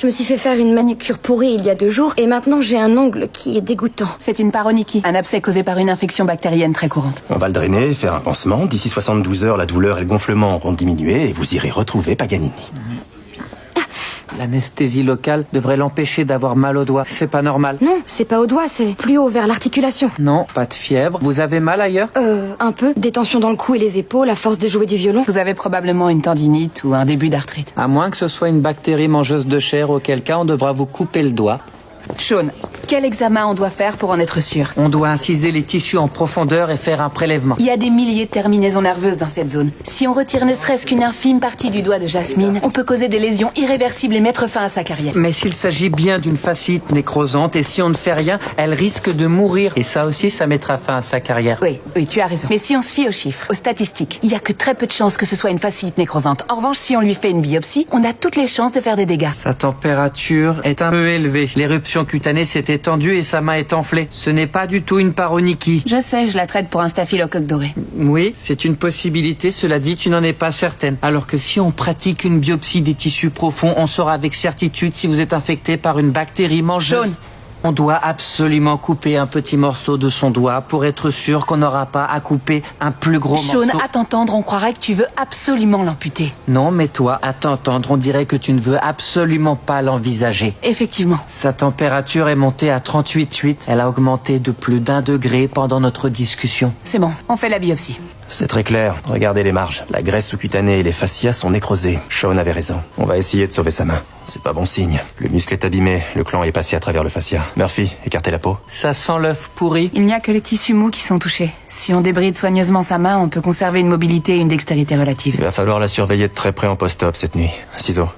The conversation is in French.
Je me suis fait faire une manicure pourrie il y a 2 jours et maintenant j'ai un ongle qui est dégoûtant. C'est une paronychie, un abcès causé par une infection bactérienne très courante. On va le drainer, faire un pansement. D'ici 72 heures, la douleur et le gonflement auront diminué et vous irez retrouver Paganini. L'anesthésie locale devrait l'empêcher d'avoir mal au doigt. C'est pas normal. Non, c'est pas au doigt, c'est plus haut vers l'articulation. Non, pas de fièvre. Vous avez mal ailleurs? Un peu. Des tensions dans le cou et les épaules, à force de jouer du violon. Vous avez probablement une tendinite ou un début d'arthrite. À moins que ce soit une bactérie mangeuse de chair, auquel cas on devra vous couper le doigt. Sean, quel examen on doit faire pour en être sûr? On doit inciser les tissus en profondeur et faire un prélèvement. Il y a des milliers de terminaisons nerveuses dans cette zone. Si on retire ne serait-ce qu'une infime partie du doigt de Jasmine, on peut causer des lésions irréversibles et mettre fin à sa carrière. Mais s'il s'agit bien d'une fasciite nécrosante et si on ne fait rien, elle risque de mourir. Et ça aussi, ça mettra fin à sa carrière. Oui, tu as raison. Mais si on se fie aux chiffres, aux statistiques, il y a que très peu de chances que ce soit une fasciite nécrosante. En revanche, si on lui fait une biopsie, on a toutes les chances de faire des dégâts. Sa température est un peu élevée. L'éruption cutanée s'est étendue et sa main est enflée. Ce n'est pas du tout une paronychie. Je sais, je la traite pour un staphylocoque doré. Oui, c'est une possibilité, cela dit, tu n'en es pas certaine. Alors que si on pratique une biopsie des tissus profonds, on saura avec certitude si vous êtes infecté par une bactérie mangeuse. Sean. On doit absolument couper un petit morceau de son doigt pour être sûr qu'on n'aura pas à couper un plus gros Sean, morceau. à t'entendre, on croirait que tu veux absolument l'amputer. Non, mais toi, à t'entendre, on dirait que tu ne veux absolument pas l'envisager. Effectivement. Sa température est montée à 38,8. Elle a augmenté de plus d'1 degré pendant notre discussion. C'est bon, on fait la biopsie. C'est très clair. Regardez les marges. La graisse sous-cutanée et les fascias sont nécrosés. Sean avait raison. On va essayer de sauver sa main. C'est pas bon signe. Le muscle est abîmé. Le clan est passé à travers le fascia. Murphy, écartez la peau. Ça sent l'œuf pourri. Il n'y a que les tissus mous qui sont touchés. Si on débride soigneusement sa main, on peut conserver une mobilité et une dextérité relative. Il va falloir la surveiller de très près en post-op cette nuit. Ciseaux.